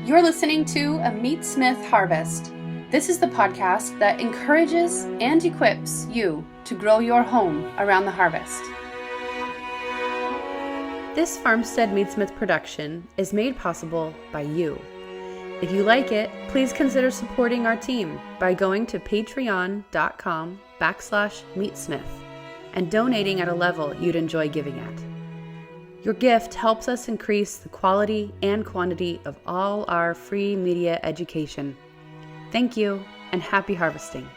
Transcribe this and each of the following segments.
You're listening to a Meat Smith Harvest. This is the podcast that encourages and equips you to grow your home around the harvest. This Farmstead Meatsmith production is made possible by you. If you like it, please consider supporting our team by going to patreon.com/meatsmith and donating at a level you'd enjoy giving at. Your gift helps us increase the quality and quantity of all our free media education. Thank you, and happy harvesting.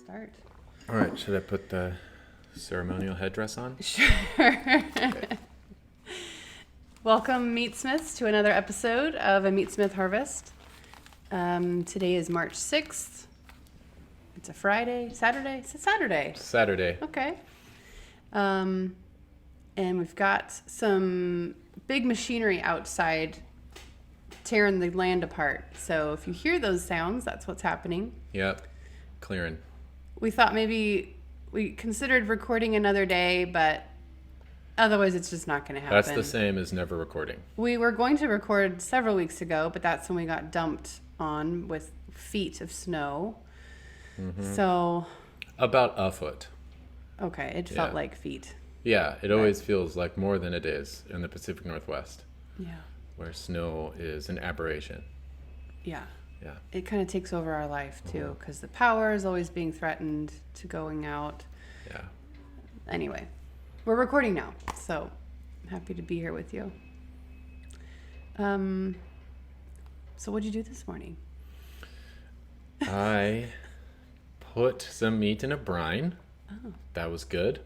Start. All right, should I put the ceremonial headdress on? Sure. Okay. Welcome, Meatsmiths, to another episode of A Meatsmith Harvest. Today is March 6th. It's a Friday, Saturday? It's a Saturday. Saturday. Okay. And we've got some big machinery outside tearing the land apart. So if you hear those sounds, that's what's happening. Yep, clearing. We thought maybe we considered recording another day, but otherwise it's just not going to happen. That's the same as never recording. We were going to record several weeks ago, but that's when we got dumped on with feet of snow. Mm-hmm. So about a foot. Okay, it felt like feet. Yeah, it always feels like more than it is in the Pacific Northwest. Yeah. Where snow is an aberration. Yeah. Yeah. It kind of takes over our life too, because the power is always being threatened to going out. Yeah. Anyway, we're recording now, so I'm happy to be here with you. So what'd you do this morning? I put some meat in a brine. Oh. That was good.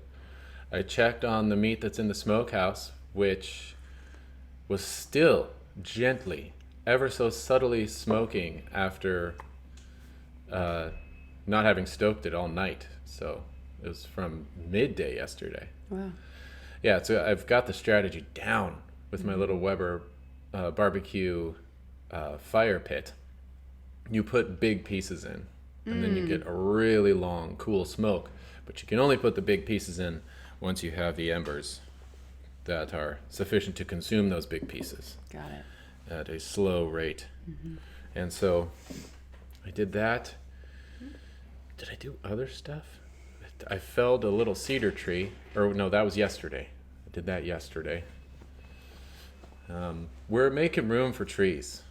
I checked on the meat that's in the smokehouse, which was still gently, ever so subtly smoking after not having stoked it all night. So it was from midday yesterday. Wow. Yeah, so I've got the strategy down with my little Weber barbecue fire pit. You put big pieces in, and then you get a really long, cool smoke. But you can only put the big pieces in once you have the embers that are sufficient to consume those big pieces. Got it. At a slow rate. Mm-hmm. And so I did that. Did I do other stuff? I felled a little cedar tree. Or no, that was yesterday. I did that yesterday. We're making room for trees.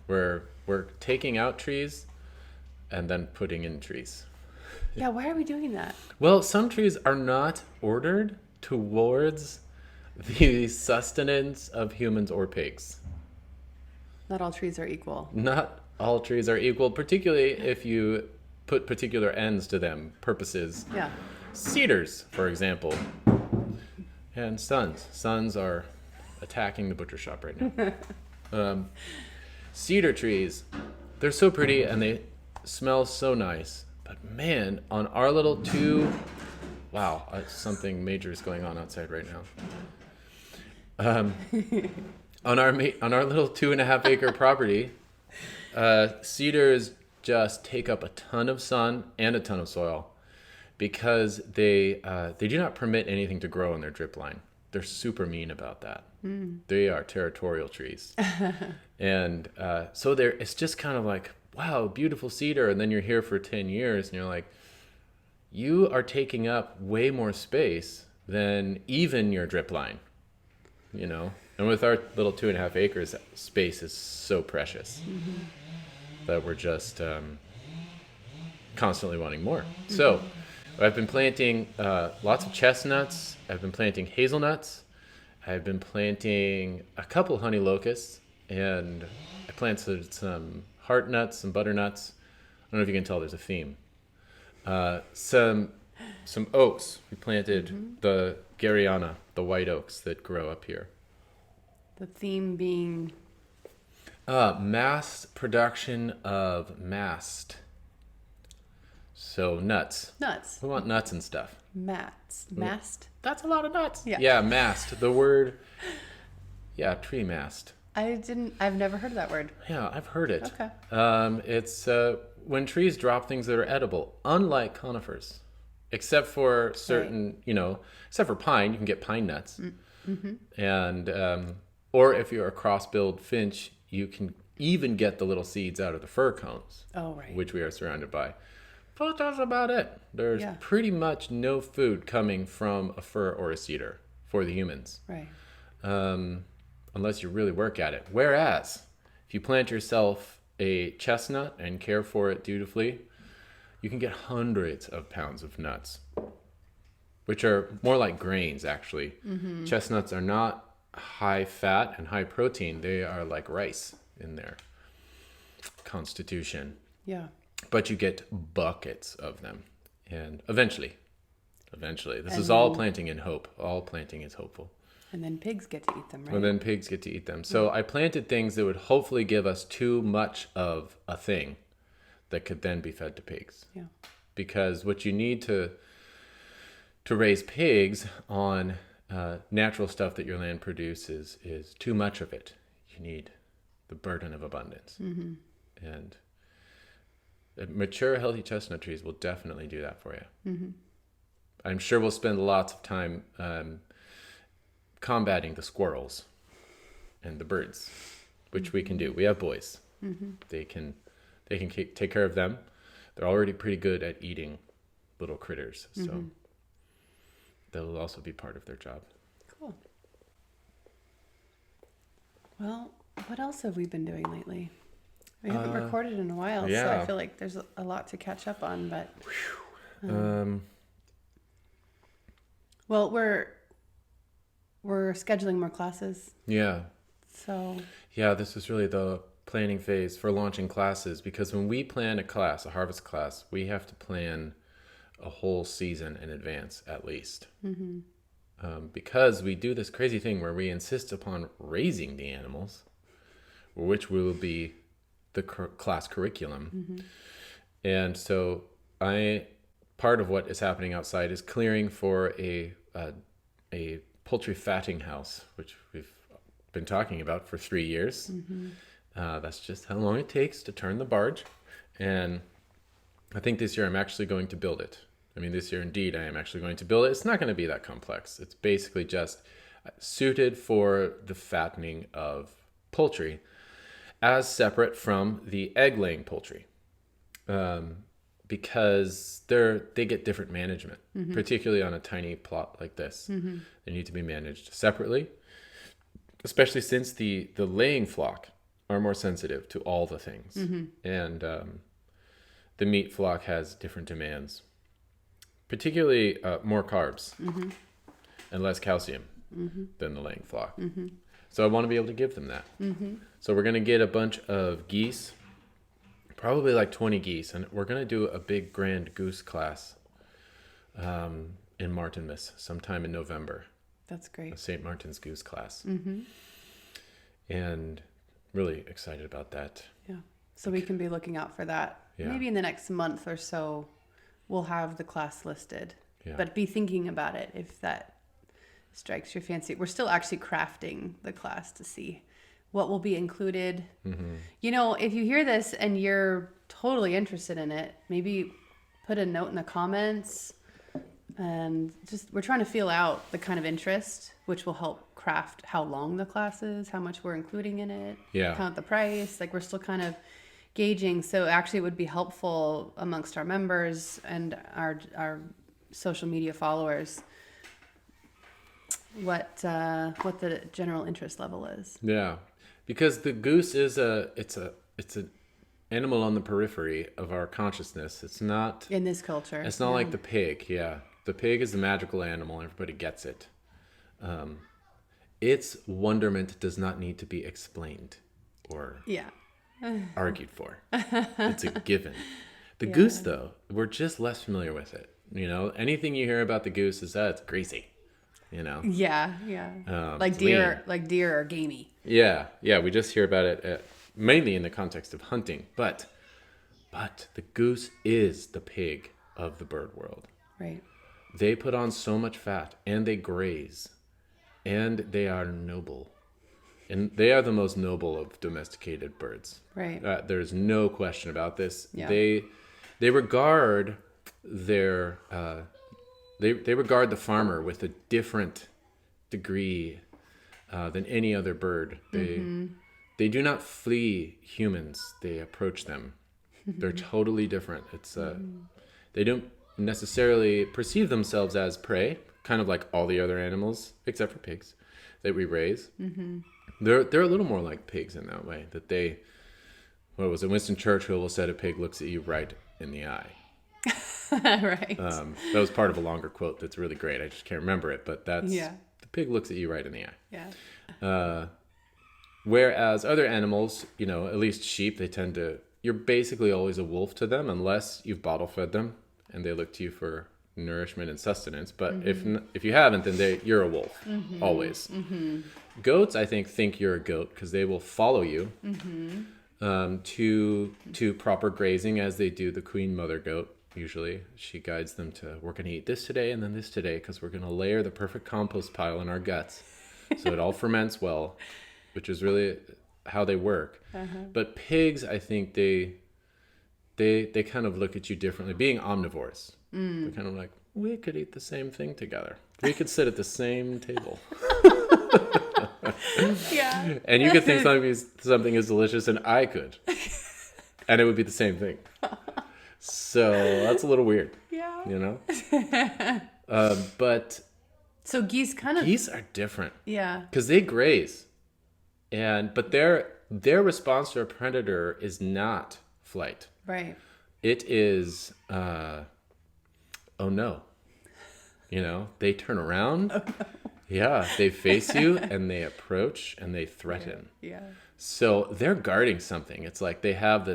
We're taking out trees and then putting in trees. Yeah, why are we doing that? Well, some trees are not ordered towards the sustenance of humans or pigs. Not all trees are equal. Not all trees are equal, particularly if you put particular ends to them, purposes. Yeah. Cedars, for example, and suns. Suns are attacking the butcher shop right now. Cedar trees, they're so pretty and they smell so nice. But man, on our little something major is going on outside right now. On our little 2.5 acre property, cedars just take up a ton of sun and a ton of soil because they do not permit anything to grow in their drip line. They're super mean about that. They are territorial trees. And so it's just kind of like, wow, beautiful cedar. And then you're here for 10 years and you're like, you are taking up way more space than even your drip line, you know? And with our little 2.5 acres, space is so precious that we're just constantly wanting more. So I've been planting lots of chestnuts. I've been planting hazelnuts. I've been planting a couple honey locusts, and I planted some heart nuts, some butternuts. I don't know if you can tell there's a theme. Some oaks. We planted the Gariana, the white oaks that grow up here. The theme being? Mass production of mast. So nuts. Nuts. We want nuts and stuff. Mast. That's a lot of nuts. Yeah. Mast. The word. Yeah, tree mast. I've never heard of that word. Yeah, I've heard it. Okay. It's when trees drop things that are edible, unlike conifers. except for certain, except for pine, you can get pine nuts. And, or if you're a cross-billed finch, you can even get the little seeds out of the fir cones, which we are surrounded by. But that's about it. There's pretty much no food coming from a fir or a cedar for the humans. Right. Unless you really work at it. Whereas, if you plant yourself a chestnut and care for it dutifully, you can get hundreds of pounds of nuts, which are more like grains, actually. Chestnuts are not high fat and high protein. They are like rice in their constitution. Yeah. But you get buckets of them. And eventually, this is all planting in hope. All planting is hopeful. And then pigs get to eat them, right? And then pigs get to eat them. So I planted things that would hopefully give us too much of a thing that could then be fed to pigs. Yeah. Because what you need to raise pigs on natural stuff that your land produces is too much of it. You need the burden of abundance. And mature, healthy chestnut trees will definitely do that for you. I'm sure we'll spend lots of time combating the squirrels and the birds, which we can do. We have boys. They can take care of them. They're already pretty good at eating little critters, so they'll also be part of their job. Cool. Well, what else have we been doing lately? We haven't recorded in a while, so I feel like there's a lot to catch up on. But well, we're scheduling more classes. Yeah. So. Yeah, this is really the planning phase for launching classes, because when we plan a class, a harvest class, we have to plan a whole season in advance at least. Because we do this crazy thing where we insist upon raising the animals, which will be the class curriculum. And so part of what is happening outside is clearing for a poultry fatting house, which we've been talking about for 3 years. That's just how long it takes to turn the barge. And I think this year I'm actually going to build it. I mean, this year indeed I am actually going to build it. It's not going to be that complex. It's basically just suited for the fattening of poultry as separate from the egg-laying poultry. Because they get different management, particularly on a tiny plot like this. They need to be managed separately, especially since the laying flock are more sensitive to all the things. And the meat flock has different demands, particularly more carbs and less calcium than the laying flock. So I want to be able to give them that. So we're going to get a bunch of geese, probably like 20 geese, and we're going to do a big grand goose class in Martinmas sometime in November. That's great. A St. Martin's Goose Class. And really excited about that. Yeah. So we can be looking out for that. Yeah. Maybe in the next month or so, we'll have the class listed. Yeah. But be thinking about it if that strikes your fancy. We're still actually crafting the class to see what will be included. You know, if you hear this and you're totally interested in it, maybe put a note in the comments. And just, we're trying to feel out the kind of interest, which will help craft how long the class is, how much we're including in it, count the price. Like, we're still kind of gauging. So actually it would be helpful amongst our members and our social media followers what the general interest level is. Yeah, because the goose is it's an animal on the periphery of our consciousness. It's not in this culture. It's not like the pig. Yeah, the pig is the magical animal. Everybody gets it. Its wonderment does not need to be explained or argued for. It's a given. The goose, though, we're just less familiar with it. You know, anything you hear about the goose is that it's greasy. You know. Like deer, are gamey. Yeah. We just hear about it mainly in the context of hunting, but the goose is the pig of the bird world. Right. They put on so much fat, and they graze, and they are noble, and they are the most noble of domesticated birds. Right. There's no question about this. Yeah. They regard their they regard the farmer with a different degree than any other bird. They do not flee humans. They approach them. They're totally different. It's they don't necessarily perceive themselves as prey, kind of like all the other animals, except for pigs, that we raise. They're a little more like pigs in that way. That they, what was it? Winston Churchill said, "A pig looks at you right in the eye." Right. That was part of a longer quote that's really great. I just can't remember it, but that's the pig looks at you right in the eye. Yeah. Whereas other animals, at least sheep, they tend to, you're basically always a wolf to them unless you've bottle fed them and they look to you for nourishment and sustenance. But if you haven't, then you're a wolf always. Goats, I think you're a goat because they will follow you to proper grazing, as they do the queen mother goat. Usually she guides them to, we're going to eat this today and then this today because we're going to layer the perfect compost pile in our guts so it all ferments well, which is really how they work. But pigs, I think they kind of look at you differently. Being omnivores, they're kind of like, we could eat the same thing together. We could sit at the same table. Yeah. And you could think something is delicious, and I could. And it would be the same thing. So that's a little weird. Yeah. But so geese are different. Yeah. Because they graze. But their response to a predator is not flight. Right. It is, oh no. They turn around. Oh, no. Yeah, they face you and they approach and they threaten. Yeah. So they're guarding something. It's like they have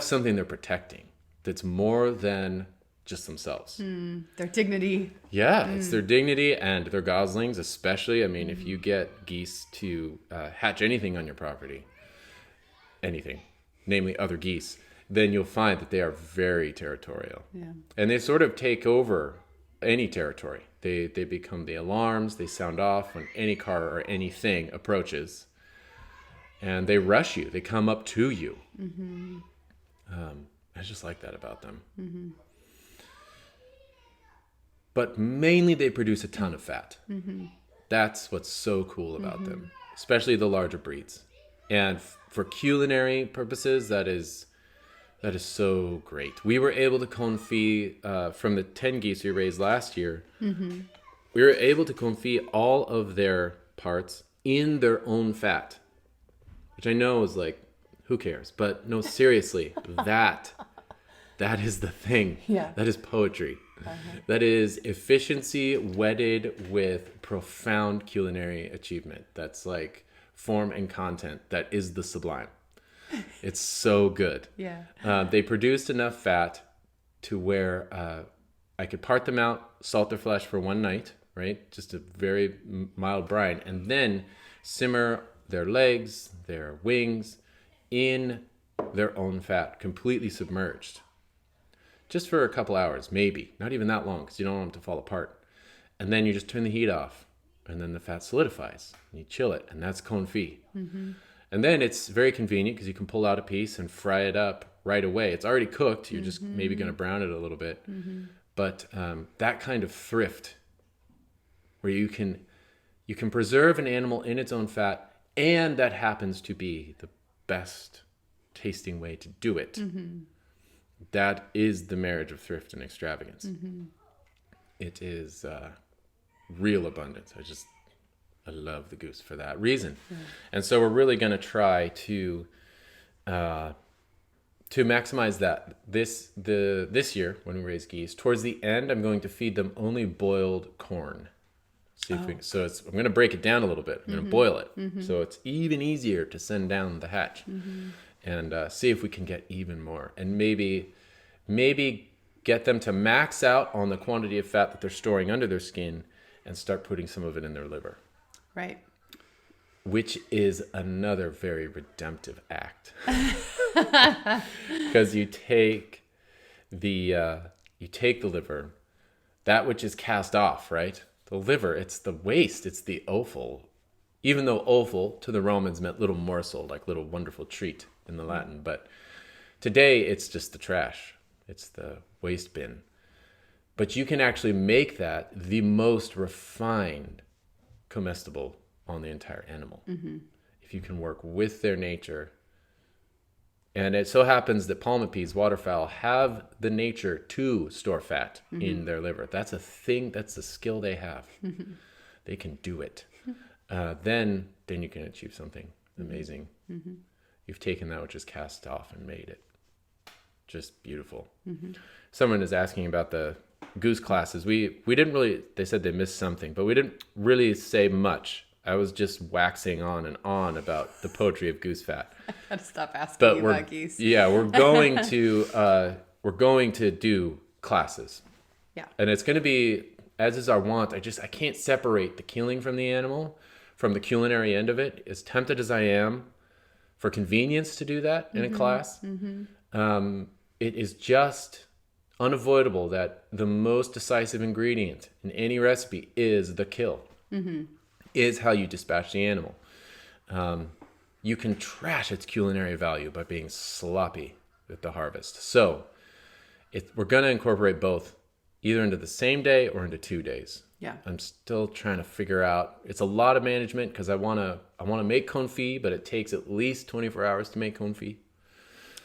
something they're protecting that's more than just themselves. Their dignity. Yeah, it's their dignity and their goslings, especially. I mean, if you get geese to hatch anything on your property, anything, namely other geese, then you'll find that they are very territorial. Yeah. And they sort of take over any territory. They become the alarms. They sound off when any car or anything approaches. And they rush you. They come up to you. I just like that about them. But mainly they produce a ton of fat. That's what's so cool about them, especially the larger breeds. And for culinary purposes, that is so great. We were able to confit from the 10 geese we raised last year. We were able to confit all of their parts in their own fat, which I know is like, who cares? But no, seriously, that is the thing. Yeah. That is poetry. That is efficiency wedded with profound culinary achievement. That's like form and content. That is the sublime. It's so good. Yeah. They produced enough fat to where I could part them out, salt their flesh for one night, right? Just a very mild brine, and then simmer their legs, their wings in their own fat, completely submerged. Just for a couple hours, maybe. Not even that long, because you don't want them to fall apart. And then you just turn the heat off, and then the fat solidifies, and you chill it, and that's confit. And then it's very convenient because you can pull out a piece and fry it up right away. It's already cooked. You're just maybe going to brown it a little bit. But that kind of thrift where you can preserve an animal in its own fat, and that happens to be the best tasting way to do it. That is the marriage of thrift and extravagance. It is real abundance. I love the goose for that reason. And so we're really going to try to maximize that this year when we raise geese. Towards the end, I'm going to feed them only boiled corn. I'm going to break it down a little bit. I'm going to boil it so it's even easier to send down the hatch, and see if we can get even more, and maybe get them to max out on the quantity of fat that they're storing under their skin and start putting some of it in their liver. Right. Which is another very redemptive act. Because you take the liver, that which is cast off, right? The liver, it's the waste, it's the offal. Even though offal to the Romans meant little morsel, like little wonderful treat in the Latin. But today it's just the trash. It's the waste bin. But you can actually make that the most refined comestible on the entire animal. If you can work with their nature. And it so happens that palmet peas, waterfowl, have the nature to store fat in their liver. That's a thing, that's a skill they have. They can do it. Then you can achieve something amazing. You've taken that which is cast off and made it just beautiful. Someone is asking about the goose classes. We didn't really, they said they missed something, but we didn't really say much. I was just waxing on and on about the poetry of goose fat. I gotta stop asking you about geese. Yeah, we're going to do classes. Yeah. And it's going to be, as is our want, I can't separate the killing from the animal from the culinary end of it. As tempted as I am for convenience to do that in a class, it is just unavoidable that the most decisive ingredient in any recipe is the kill. Is how you dispatch the animal. You can trash its culinary value by being sloppy with the harvest. So we're going to incorporate both, either into the same day or into 2 days. Yeah. I'm still trying to figure out. It's a lot of management because I want to make confit, but it takes at least 24 hours to make confit.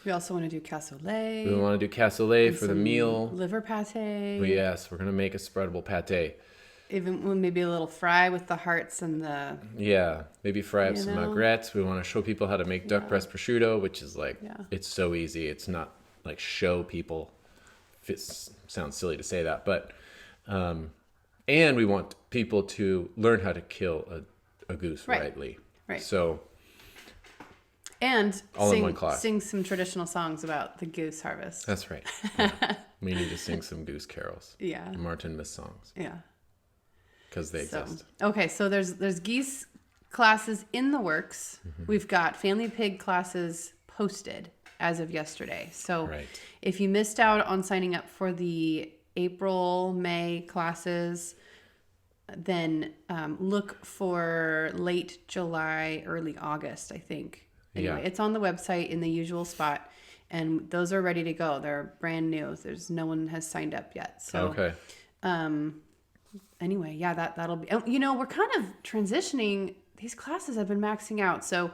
We also want to do cassoulet. We want to do cassoulet for the meal. Liver pate. Yes, we're going to make a spreadable pate. Even maybe a little fry with the hearts and the... Yeah, maybe fry up some magrets. We want to show people how to make duck breast prosciutto, which is it's so easy. It's not like show people. It sounds silly to say that, but... and we want people to learn how to kill a goose rightly. Right. So... And all in one class. Sing some traditional songs about the goose harvest. That's right. Yeah. We need to sing some goose carols. Yeah. Martinmas songs. Yeah. Because they exist. Okay, so there's geese classes in the works. We've got family pig classes posted as of yesterday. So if you missed out on signing up for the April, May classes, then look for late July, early August, I think. Anyway, it's on the website in the usual spot, and those are ready to go. They're brand new. No one has signed up yet. So, anyway, yeah, that'll be, we're kind of transitioning. These classes have been maxing out. So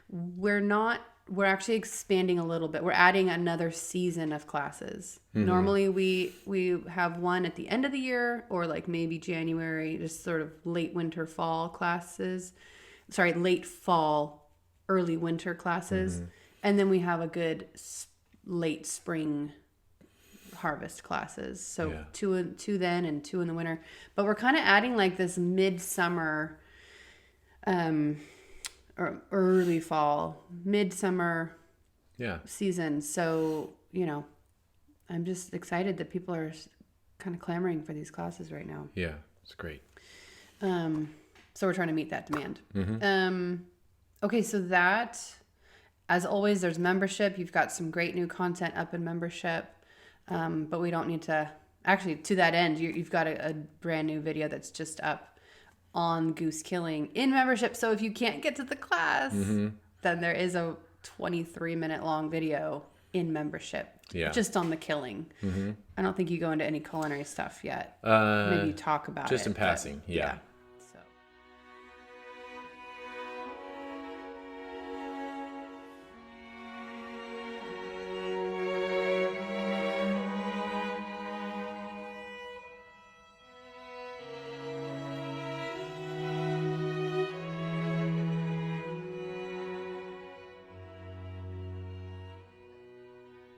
we're actually expanding a little bit. We're adding another season of classes. Normally we have one at the end of the year or like maybe January, just sort of late winter fall classes. Sorry, late fall, early winter classes. And then we have a good late spring harvest classes. So two then and 2 in the winter. But we're kind of adding like this midsummer or early fall, midsummer season. So, I'm just excited that people are kind of clamoring for these classes right now. Yeah, it's great. So we're trying to meet that demand. Okay, so that, as always, there's membership. You've got some great new content up in membership. But we don't need to, actually, to that end, you've got a brand new video that's just up on goose killing in membership. So if you can't get to the class, then there is a 23-minute long video in membership just on the killing. I don't think you go into any culinary stuff yet. Maybe you talk about just it. In passing, Yeah.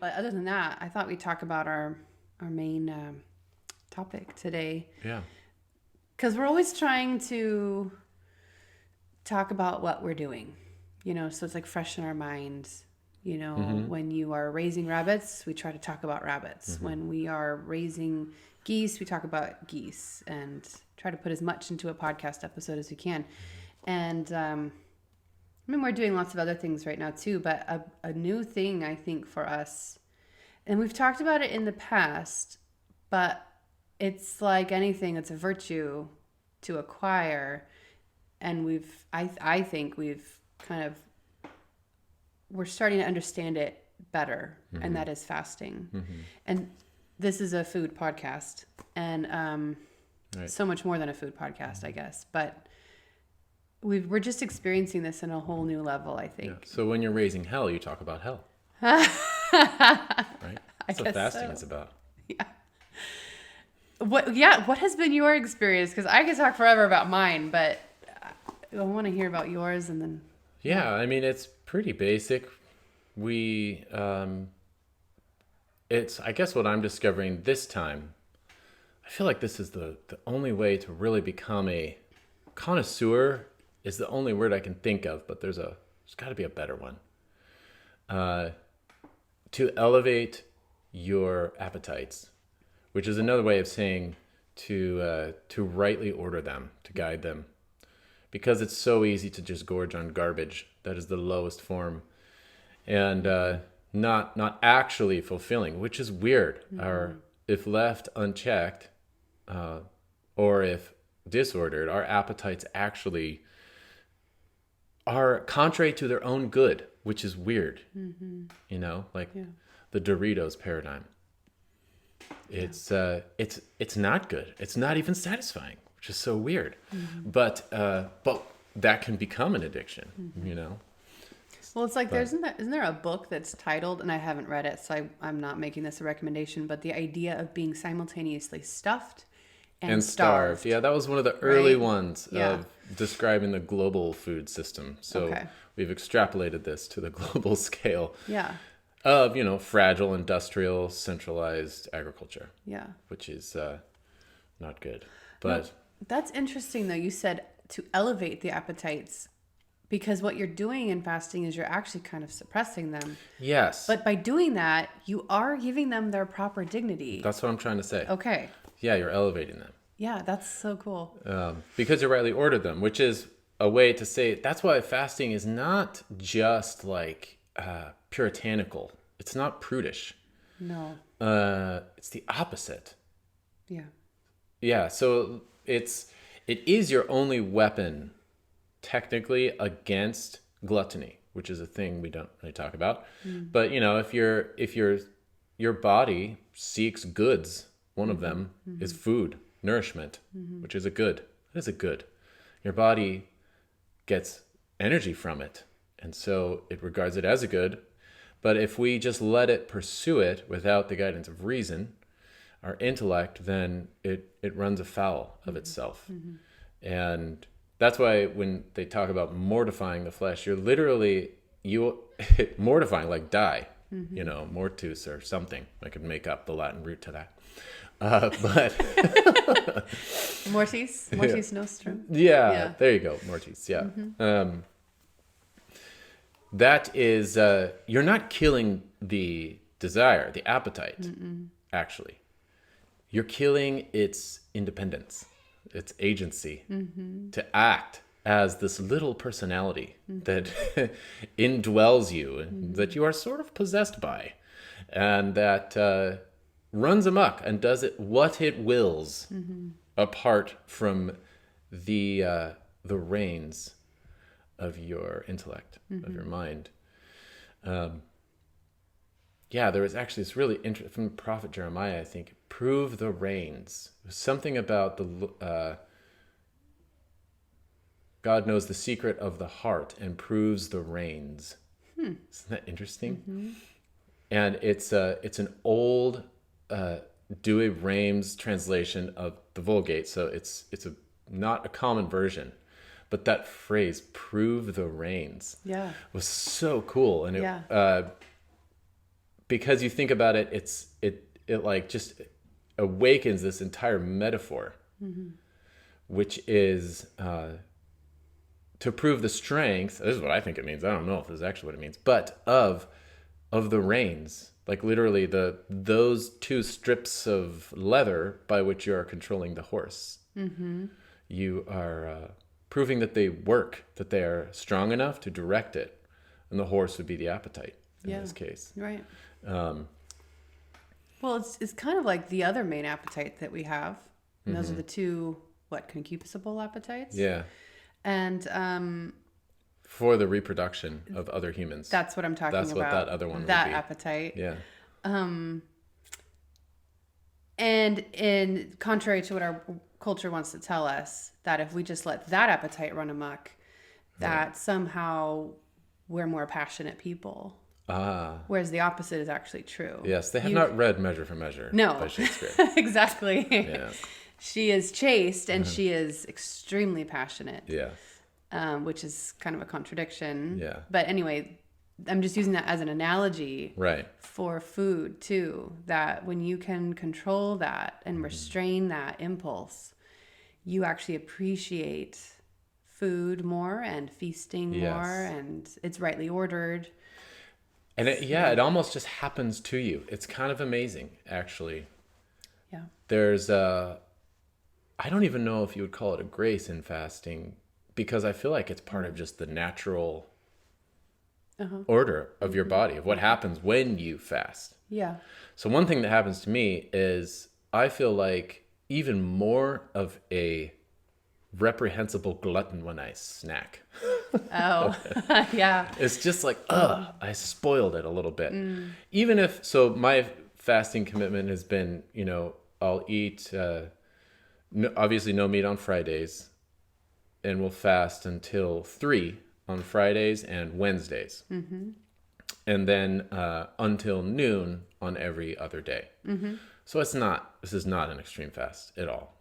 But other than that, I thought we'd talk about our main topic today. Yeah. Because we're always trying to talk about what we're doing, so it's like fresh in our minds. When you are raising rabbits, we try to talk about rabbits. When we are raising geese, we talk about geese and try to put as much into a podcast episode as we can. And we're doing lots of other things right now too, but a new thing I think for us, and we've talked about it in the past, but it's like anything, it's a virtue to acquire. And I think we've we're starting to understand it better, and that is fasting. And this is a food podcast, and Right. so much more than a food podcast, I guess. But we're just experiencing this in a whole new level, I think. Yeah. So when you're raising hell, you talk about hell. Right? That's what fasting is about. Yeah. What has been your experience? Because I could talk forever about mine, but I want to hear about yours, and then. Yeah, I mean, it's pretty basic. It's, I guess what I'm discovering this time, I feel like this is the only way to really become a connoisseur is the only word I can think of, but there's got to be a better one. To elevate your appetites, which is another way of saying to rightly order them, to guide them. Because it's so easy to just gorge on garbage. That is the lowest form. And not actually fulfilling, which is weird. Mm-hmm. If left unchecked, or if disordered, our appetites actually are contrary to their own good, which is weird. Mm-hmm. You know, like the Doritos paradigm. It's not good. It's not even satisfying, which is so weird. Mm-hmm. But that can become an addiction, mm-hmm. you know? Well, it's like isn't there a book that's titled, and I haven't read it, so I'm not making this a recommendation, but the idea of being simultaneously stuffed and starved. Yeah, that was one of the early ones of describing the global food system. So we've extrapolated this to the global scale. Yeah. Of, fragile, industrial, centralized agriculture. Yeah. Which is not good. But no, that's interesting, though. You said to elevate the appetites. Because what you're doing in fasting is you're actually kind of suppressing them. Yes. But by doing that, you are giving them their proper dignity. That's what I'm trying to say. Okay. Yeah, you're elevating them. Yeah, that's so cool. Because you rightly ordered them, which is a way to say, that's why fasting is not just like puritanical. It's not prudish. No. It's the opposite. Yeah. Yeah, so it is your only weapon technically against gluttony, which is a thing we don't really talk about. But if your body seeks goods, one of them is food, nourishment, which is a good. That is a good. Your body gets energy from it, and so it regards it as a good. But if we just let it pursue it without the guidance of reason, our intellect, then it runs afoul of itself. And that's why when they talk about mortifying the flesh, you're literally mortifying, like die, mortus or something. I could make up the Latin root to that. But Mortis nostrum. Yeah, there you go, mortis. Yeah, that is you're not killing the desire, the appetite. Actually, you're killing its independence. Its agency to act as this little personality that indwells you and that you are sort of possessed by, and that runs amok and does it what it wills, apart from the reins of your intellect, of your mind. There was actually this really interesting from the prophet Jeremiah, I think, prove the reins. It was something about God knows the secret of the heart and proves the reins. Isn't that interesting? And it's an old Douay Rheims translation of the Vulgate, so it's not a common version. But that phrase, prove the reins, was so cool. And because you think about it, it like just awakens this entire metaphor, which is to prove the strength. This is what I think it means. I don't know if this is actually what it means, but of the reins, like literally those two strips of leather by which you are controlling the horse. You are proving that they work, that they are strong enough to direct it, and the horse would be the appetite in this case. Right. Well, it's kind of like the other main appetite that we have. And those are the two, concupiscible appetites? Yeah. And for the reproduction of other humans. That's what I'm talking about. That's what that other one would be. That appetite. Yeah. And in contrary to what our culture wants to tell us, that if we just let that appetite run amok, that somehow we're more passionate people. Whereas the opposite is actually true. Yes, they have not read Measure for Measure by Shakespeare. Exactly. Yeah. She is chaste and she is extremely passionate. Yeah. Which is kind of a contradiction. Yeah. But anyway, I'm just using that as an analogy Right. for food too, that when you can control that and restrain that impulse, you actually appreciate food more and feasting more, and it's rightly ordered. And it almost just happens to you. It's kind of amazing, actually. Yeah. There's I don't even know if you would call it a grace in fasting, because I feel like it's part of just the natural order of your body, of what happens when you fast. Yeah. So one thing that happens to me is I feel like even more of a reprehensible glutton when I snack. Oh, yeah. It's just like, I spoiled it a little bit. Even if, so my fasting commitment has been, I'll eat, obviously no meat on Fridays, and we'll fast until 3 on Fridays and Wednesdays. And then until noon on every other day. So this is not an extreme fast at all.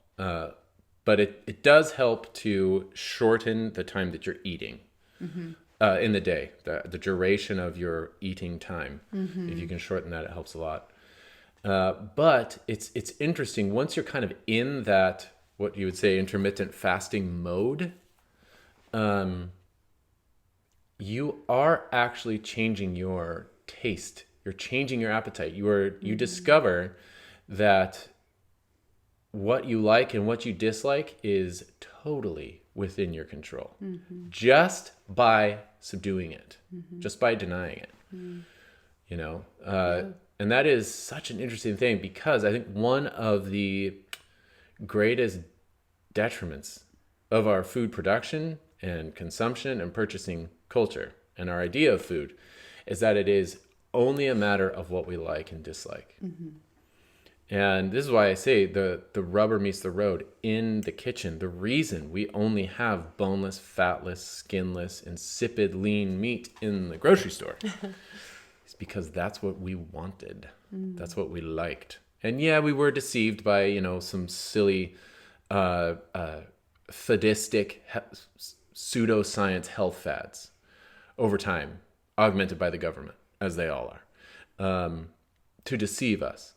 But it does help to shorten the time that you're eating in the day, the duration of your eating time. If you can shorten that, it helps a lot. But it's interesting, once you're kind of in that, what you would say, intermittent fasting mode, you are actually changing your taste. You're changing your appetite. You discover that what you like and what you dislike is totally within your control, just by subduing it, just by denying it. And that is such an interesting thing, because I think one of the greatest detriments of our food production and consumption and purchasing culture and our idea of food is that it is only a matter of what we like and dislike. And this is why I say the rubber meets the road in the kitchen. The reason we only have boneless, fatless, skinless, insipid, lean meat in the grocery store is because that's what we wanted. That's what we liked. And yeah, we were deceived by, some silly, fadistic, pseudoscience health fads over time, augmented by the government, as they all are, to deceive us.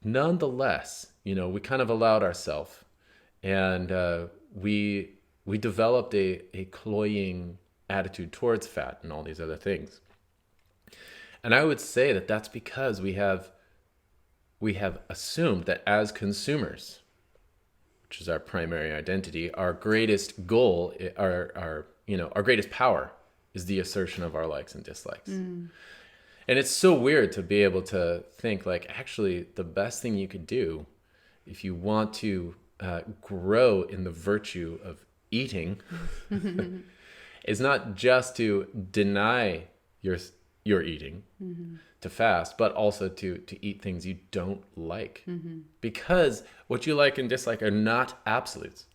Nonetheless, we kind of allowed ourselves, and we developed a cloying attitude towards fat and all these other things. And I would say that that's because we have assumed that as consumers, which is our primary identity, our greatest goal, our greatest power is the assertion of our likes and dislikes. And it's so weird to be able to think, like, actually, the best thing you could do if you want to grow in the virtue of eating is not just to deny your eating, to fast, but also to eat things you don't like. Because what you like and dislike are not absolutes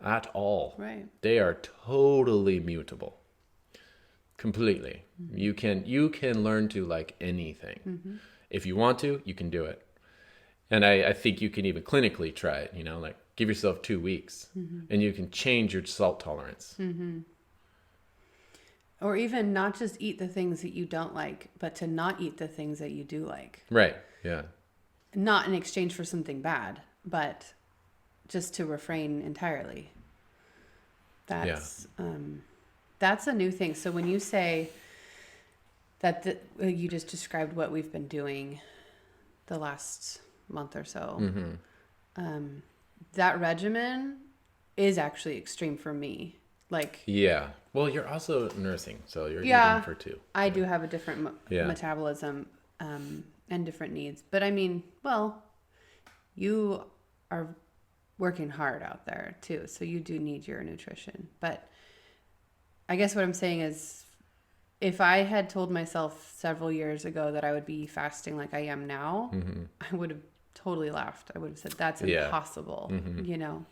at all. Right. They are totally mutable. Completely. You can learn to like anything. If you want to, you can do it. And I think you can even clinically try it, like give yourself 2 weeks and you can change your salt tolerance. Or even not just eat the things that you don't like, but to not eat the things that you do like. Right. Yeah. Not in exchange for something bad, but just to refrain entirely. That's a new thing. So when you say that you just described what we've been doing the last month or so, that regimen is actually extreme for me. Like, yeah. Well, you're also nursing, so you're eating for 2. I do have a different metabolism and different needs. But I mean, well, you are working hard out there too, so you do need your nutrition. But I guess what I'm saying is, if I had told myself several years ago that I would be fasting like I am now, I would have totally laughed. I would have said that's Yeah. impossible, you know.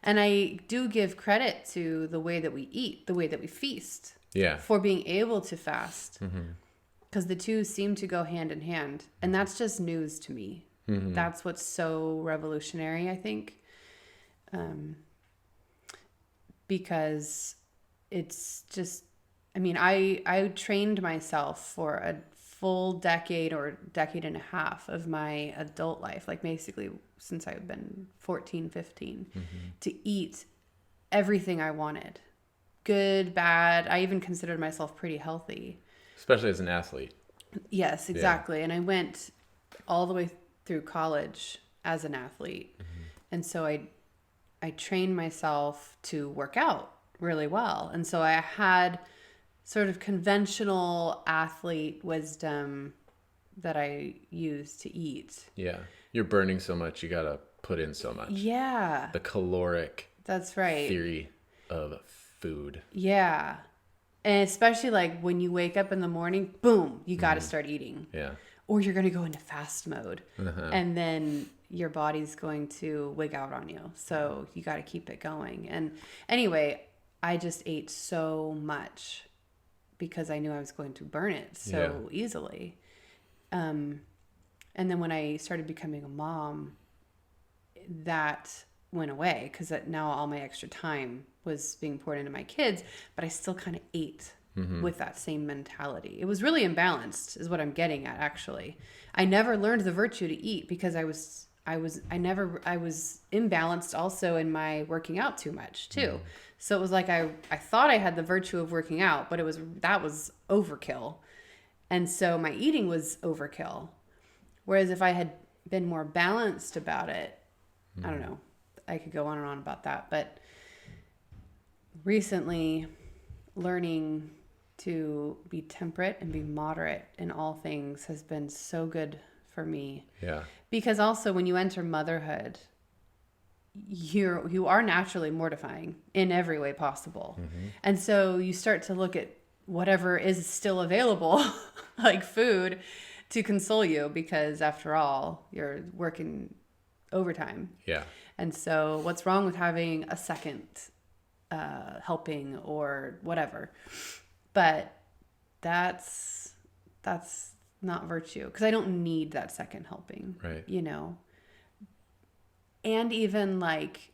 And I do give credit to the way that we eat, the way that we feast, Yeah. for being able to fast, because the two seem to go hand in hand, and that's just news to me. That's what's so revolutionary, I think, because it's just, I mean, I trained myself for a full decade or decade and a half of my adult life, like basically since I've been 14, 15, to eat everything I wanted. Good, bad. I even considered myself pretty healthy. Especially as an athlete. Yes, exactly. Yeah. And I went all the way through college as an athlete. And so I trained myself to work out really well. And so I had sort of conventional athlete wisdom that I use to eat. Yeah. You're burning so much, you got to put in so much. Yeah. The caloric That's right. theory of food. Yeah. And especially like when you wake up in the morning, boom, you got to start eating. Yeah. Or you're going to go into fast mode. And then your body's going to wig out on you. So you got to keep it going. And anyway, I just ate so much because I knew I was going to burn it so easily. And then when I started becoming a mom, that went away because now all my extra time was being poured into my kids, but I still kind of ate with that same mentality. It was really imbalanced is what I'm getting at, actually. I never learned the virtue to eat because I was imbalanced also in my working out too much too. So it was like I thought I had the virtue of working out, but that was overkill. And so my eating was overkill. Whereas if I had been more balanced about it, I don't know, I could go on and on about that. But recently, learning to be temperate and be moderate in all things has been so good for me. Yeah. Because also when you enter motherhood, you are naturally mortifying in every way possible. And so you start to look at whatever is still available, like food, to console you, because after all, you're working overtime. Yeah. And so what's wrong with having a second helping or whatever? But that's not virtue, because I don't need that second helping. Right. You know? And even like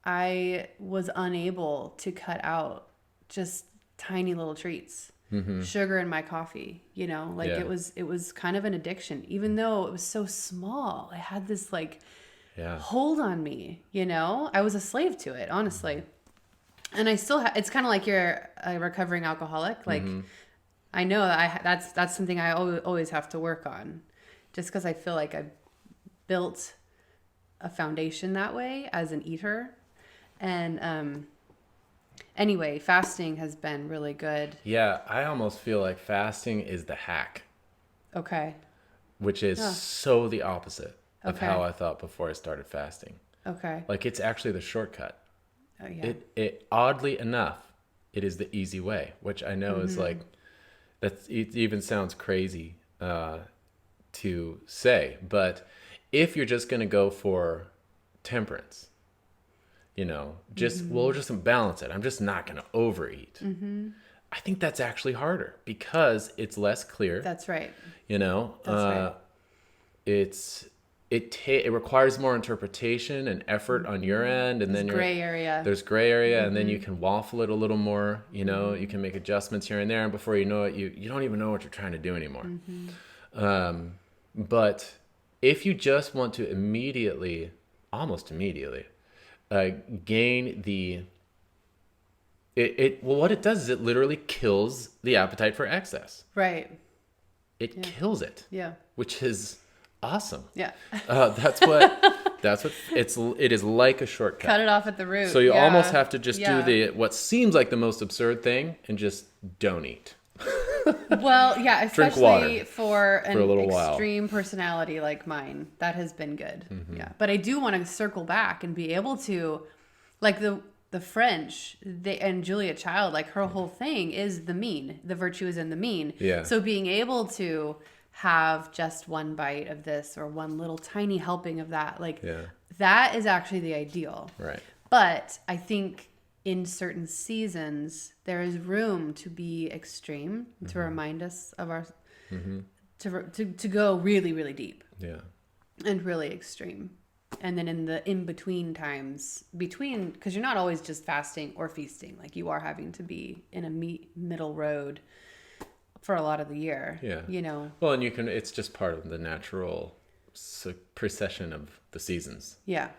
I was unable to cut out just tiny little treats. Sugar in my coffee, you know, like it was kind of an addiction, even though it was so small. It had this like hold on me, you know. I was a slave to it, honestly. And I still it's kind of like you're a recovering alcoholic. Like I know that that's something I always have to work on, just because I feel like I built a foundation that way as an eater. And anyway, fasting has been really good. Yeah, I almost feel like fasting is the hack. Okay. Which is so the opposite of how I thought before I started fasting. Okay. Like it's actually the shortcut. Oh, yeah. It oddly enough, it is the easy way, which I know is like, it even sounds crazy to say, but if you're just going to go for temperance, you know, we'll just balance it. I'm just not going to overeat. I think that's actually harder because it's less clear. That's right. You know, That's right. It requires more interpretation and effort on your end, and then there's gray area, and then you can waffle it a little more. You know, you can make adjustments here and there, and before you know it, you don't even know what you're trying to do anymore. But if you just want to almost immediately, gain what it does is it literally kills the appetite for excess. Right. It kills it. Yeah. Which is awesome. Yeah. That's what it is, like a shortcut. Cut it off at the root. So you almost have to just do what seems like the most absurd thing and just don't eat. Well, yeah, especially for an a little extreme personality like mine. That has been good. Yeah. But I do want to circle back and be able to, like the French, and Julia Child, like her whole thing is the mean. The virtue is in the mean. Yeah. So being able to have just one bite of this or one little tiny helping of that. Like Yeah. that is actually the ideal. Right. But I think in certain seasons, there is room to be extreme, to remind us of our, to go really, really deep. Yeah. And really extreme. And then in the in-between times, because you're not always just fasting or feasting. Like you are having to be in a middle road for a lot of the year. Yeah. You know? Well, and it's just part of the natural procession of the seasons. Yeah.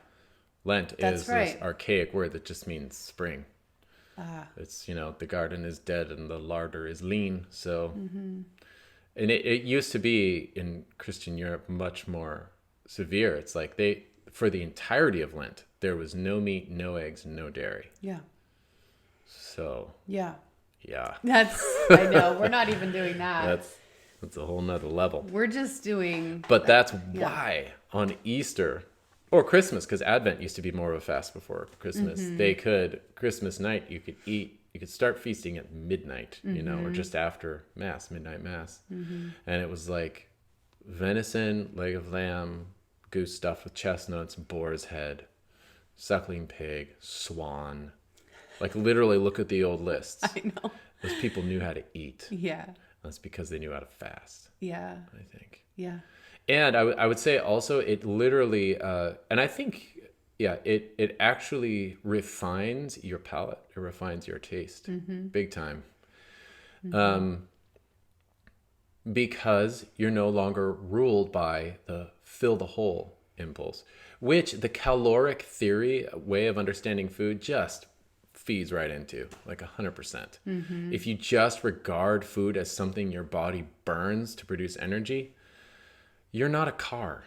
Lent That's is right. this archaic word that just means spring. It's, the garden is dead and the larder is lean. So, and it used to be in Christian Europe much more severe. It's like for the entirety of Lent, there was no meat, no eggs, no dairy. Yeah. So, Yeah. yeah. I know. We're not even doing that. That's a whole nother level. We're just doing. But that's why on Easter or Christmas, because Advent used to be more of a fast before Christmas, Christmas night, you could start feasting at midnight, or just after Mass, midnight Mass. And it was like venison, leg of lamb, goose stuffed with chestnuts, boar's head, suckling pig, swan. Like literally look at the old lists. I know. Those people knew how to eat. Yeah. That's because they knew how to fast. Yeah. I think. Yeah. And I would say also it literally, and I think, it actually refines your palate. It refines your taste big time. Because you're no longer ruled by the fill the hole impulse, which the caloric theory way of understanding food just feeds right into, like 100%. If you just regard food as something your body burns to produce energy, you're not a car.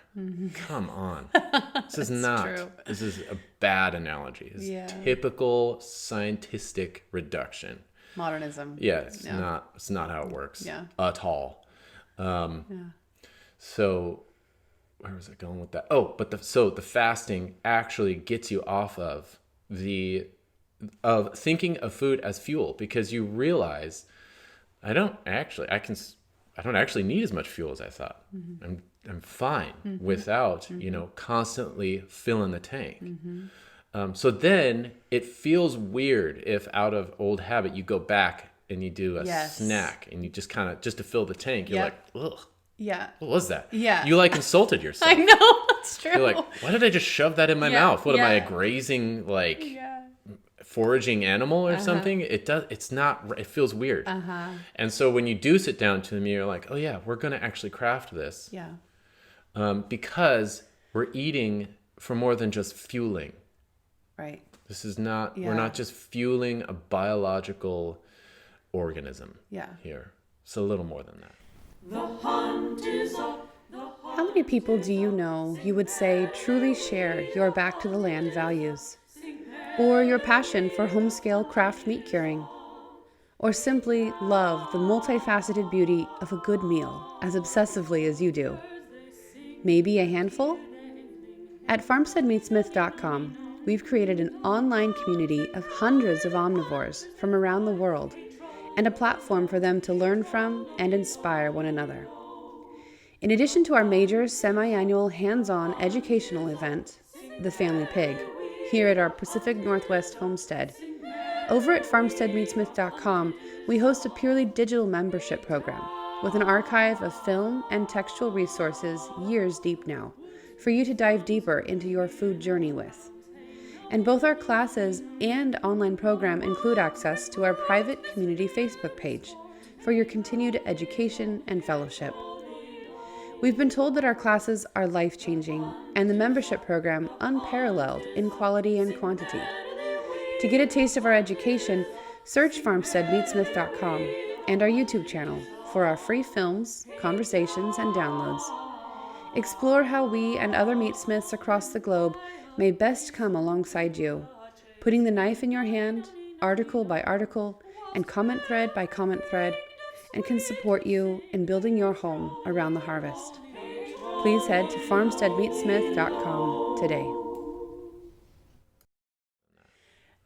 Come on. This is not. True. This is a bad analogy. It's typical scientific reduction. Modernism. Yeah, it's not how it works at all. So where was I going with that? Oh, but the fasting actually gets you off of thinking of food as fuel, because you realize I don't actually need as much fuel as I thought. I'm fine without constantly filling the tank. So then it feels weird if out of old habit you go back and you do a snack and you just kind of just to fill the tank. You're like, ugh. Yeah. What was that? Yeah. You like insulted yourself. I know. That's true. You're like, why did I just shove that in my mouth? What am I, a grazing foraging animal or something? It's not, it feels weird. And so when you do sit down to the meal, you're like, oh yeah, we're going to actually craft this. Yeah. Because we're eating for more than just fueling. Right. This is not, we're not just fueling a biological organism here. It's a little more than that. How many people do you know you would say truly share your back to the land values? Or your passion for home-scale craft meat curing? Or simply love the multifaceted beauty of a good meal as obsessively as you do? Maybe a handful? At farmsteadmeatsmith.com, we've created an online community of hundreds of omnivores from around the world and a platform for them to learn from and inspire one another. In addition to our major semi-annual hands-on educational event, The Family Pig, here at our Pacific Northwest homestead, over at farmsteadmeatsmith.com, we host a purely digital membership program with an archive of film and textual resources years deep now, for you to dive deeper into your food journey with. And both our classes and online program include access to our private community Facebook page for your continued education and fellowship. We've been told that our classes are life-changing and the membership program unparalleled in quality and quantity. To get a taste of our education, search farmsteadmeatsmith.com and our YouTube channel for our free films, conversations, and downloads. Explore how we and other meatsmiths across the globe may best come alongside you, putting the knife in your hand, article by article, and comment thread by comment thread, and can support you in building your home around the harvest. Please head to farmsteadmeatsmith.com today.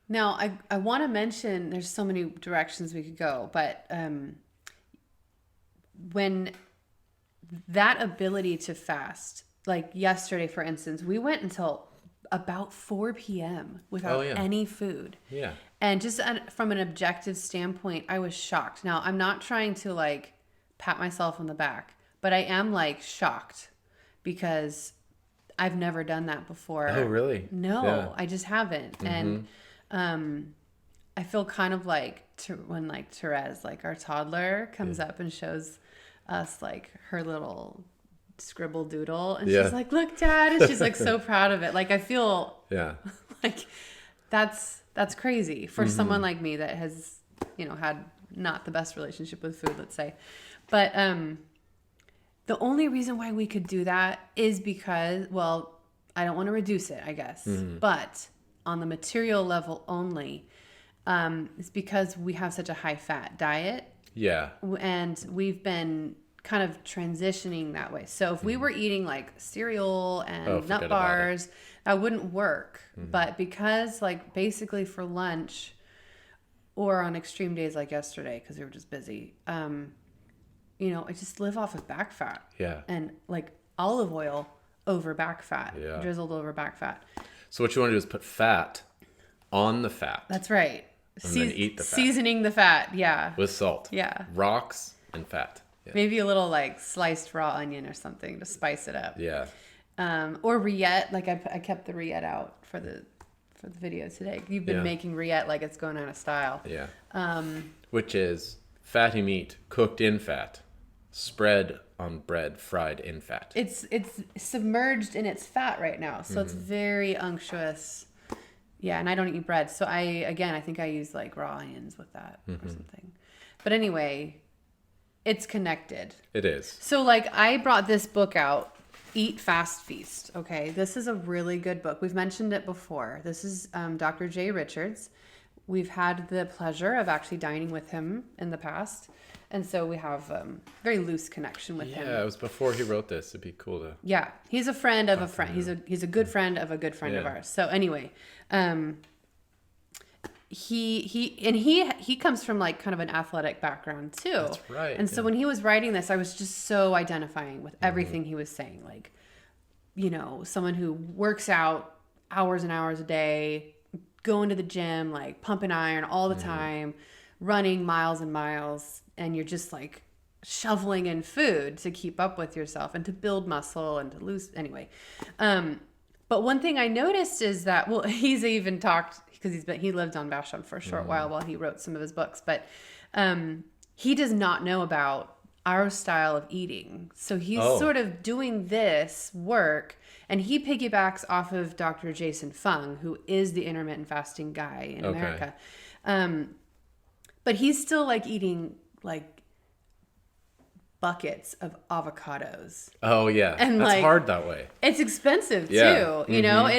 Now, I want to mention, there's so many directions we could go, but when that ability to fast, like yesterday, for instance, we went until about 4 p.m. without any food. Yeah. And just from an objective standpoint, I was shocked. Now, I'm not trying to like pat myself on the back, but I am like shocked because I've never done that before. Oh, really? No, I just haven't. And I feel kind of like when like Therese, like our toddler, comes up and shows us like her little scribble doodle, and she's like, "Look, Dad," and she's like so proud of it. Like I feel like that's crazy for someone like me that has, you know, had not the best relationship with food, let's say. But the only reason why we could do that is because, well, I don't want to reduce it, I guess, but on the material level only, it's because we have such a high fat diet. Yeah. And we've been kind of transitioning that way. So if we were eating like cereal and nut bars, that wouldn't work. But because like basically for lunch or on extreme days like yesterday, because we were just busy, you know, I just live off of back fat. Yeah. And like olive oil over back fat, drizzled over back fat. So what you want to do is put fat on the fat. That's right. And then eat the fat. Seasoning the fat, yeah. With salt. Yeah. Rocks and fat. Yeah. Maybe a little like sliced raw onion or something to spice it up. Yeah. Or rillette. Like I kept the rillette out for the video today. You've been making rillette like it's going out of style. Yeah. Which is fatty meat cooked in fat, spread on bread, fried in fat. It's submerged in its fat right now, so it's very unctuous. Yeah, and I don't eat bread, so I think I use like raw onions with that or something. But anyway, it's connected. It is. So like I brought this book out, Eat, Fast, Feast. Okay, this is a really good book. We've mentioned it before. This is Dr. Jay Richards. We've had the pleasure of actually dining with him in the past. And so we have very loose connection with him. Yeah, it was before he wrote this. It'd be cool to... Yeah, he's a friend of a friend. He's a good friend of a good friend of ours. So anyway, he comes from like kind of an athletic background too. That's right. And so when he was writing this, I was just so identifying with everything he was saying. Like, you know, someone who works out hours and hours a day, going to the gym, like pumping iron all the time, running miles and miles, and you're just like shoveling in food to keep up with yourself and to build muscle and to lose anyway. But one thing I noticed is that, well, he's even talked because he lived on Vashon for a short while he wrote some of his books, but he does not know about our style of eating. So he's sort of doing this work, and he piggybacks off of Dr. Jason Fung, who is the intermittent fasting guy in America. But he's still like eating like buckets of avocados. Oh yeah. And that's like, hard that way. It's expensive too. You know,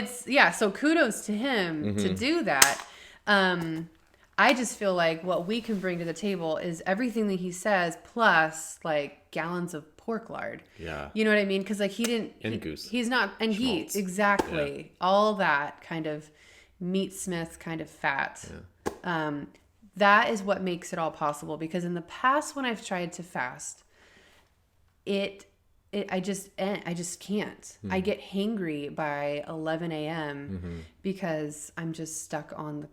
so kudos to him to do that. I just feel like what we can bring to the table is everything that he says plus like gallons of pork lard. Yeah. You know what I mean? Because like goose. He's not, and schmaltz. Exactly. All that kind of meat smith kind of fat. Yeah. That is what makes it all possible, because in the past when I've tried to fast, I just can't. I get hangry by 11 a.m. because I'm just stuck on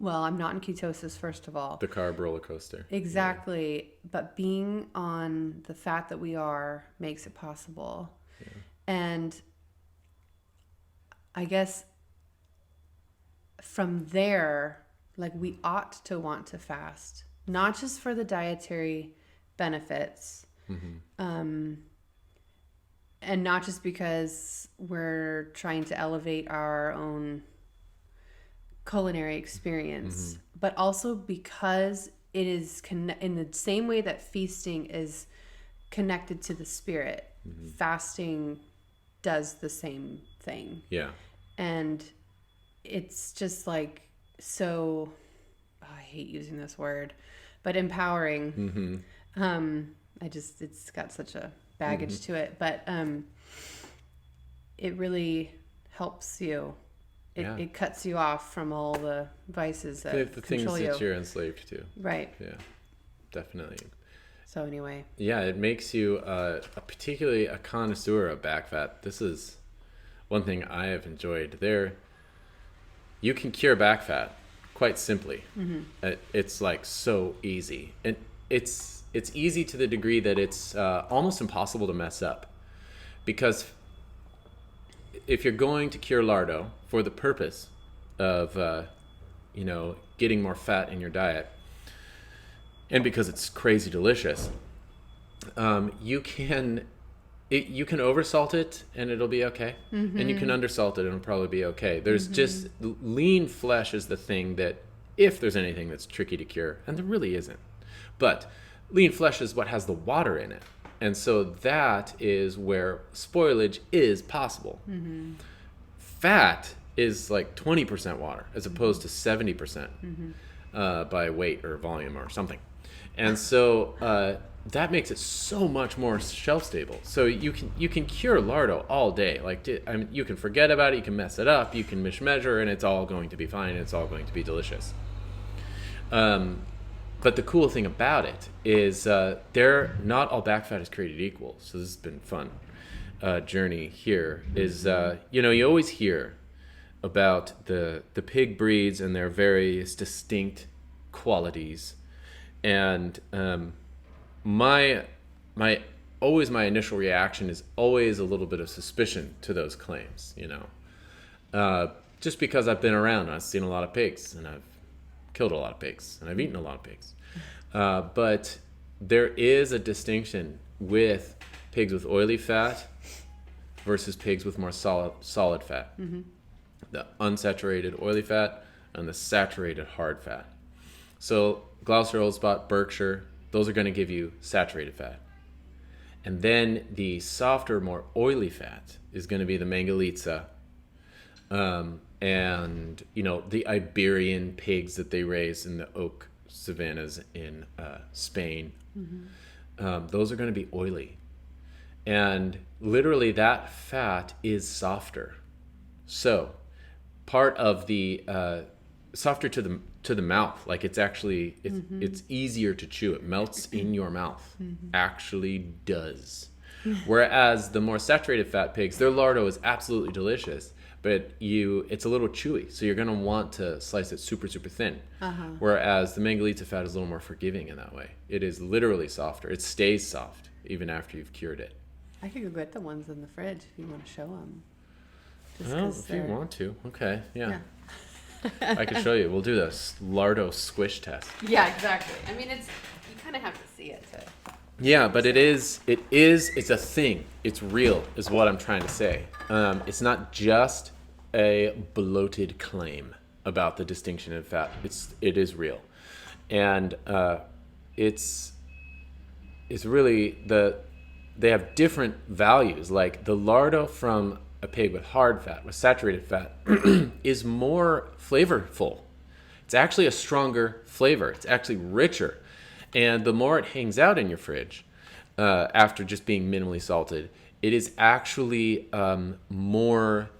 I'm not in ketosis, first of all. The carb roller coaster. Exactly. Yeah. But being on the fat that we are makes it possible. Yeah. And I guess from there, like we ought to want to fast, not just for the dietary benefits, and not just because we're trying to elevate our own culinary experience, but also because it is in the same way that feasting is connected to the spirit, fasting does the same thing. Yeah. And it's just like, so I hate using this word, but empowering. It's got such a baggage to it, but it really helps you. It cuts you off from all the vices that the things that you're enslaved to. Right. Yeah, definitely. So anyway. Yeah, it makes you particularly a connoisseur of backfat. This is one thing I have enjoyed. You can cure backfat quite simply. It's like so easy, and it's easy to the degree that it's almost impossible to mess up, because if you're going to cure lardo for the purpose of getting more fat in your diet, and because it's crazy delicious, you can oversalt it and it'll be okay, and you can undersalt it and it'll probably be okay. There's just lean flesh is the thing that, if there's anything that's tricky to cure, and there really isn't, but lean flesh is what has the water in it, and so that is where spoilage is possible. Fat is like 20% water as opposed to 70% by weight or volume or something. And so that makes it so much more shelf stable. So you can cure lardo all day. Like, you can forget about it, you can mess it up, you can mismeasure, and it's all going to be fine. It's all going to be delicious. But the cool thing about it is not all backfat is created equal. So this has been fun journey here. Is you always hear about the pig breeds and their various distinct qualities. And my initial reaction is always a little bit of suspicion to those claims, just because I've been around, I've seen a lot of pigs, and I've killed a lot of pigs, and I've eaten a lot of pigs. But there is a distinction with pigs with oily fat versus pigs with more solid fat. The unsaturated oily fat and the saturated hard fat. So Gloucester, Old Spot, Berkshire, those are going to give you saturated fat. And then the softer, more oily fat is going to be the Mangalitsa, and the Iberian pigs that they raise in the oak savannas in Spain. Those are going to be oily, and literally that fat is softer. So part of the softer to the mouth, like it's actually it's easier to chew. It melts in your mouth. Actually does. Whereas the more saturated fat pigs, their lardo is absolutely delicious, but it's a little chewy, so you're gonna want to slice it super thin. Whereas the Mangalitsa fat is a little more forgiving in that way. It is literally softer. It stays soft even after you've cured it. I could go get the ones in the fridge if you want to show them. Well, if you want to, okay, yeah. I can show you. We'll do this lardo squish test. Yeah, exactly. I mean, you kind of have to see it to. Yeah, but it's a thing. It's real, is what I'm trying to say. It's not just a bloated claim about the distinction in fat. It is real, and it's really they have different values. Like the lardo from a pig with hard fat, with saturated fat, is more flavorful. It's actually a stronger flavor. It's actually richer. And the more it hangs out in your fridge, after just being minimally salted, it is actually more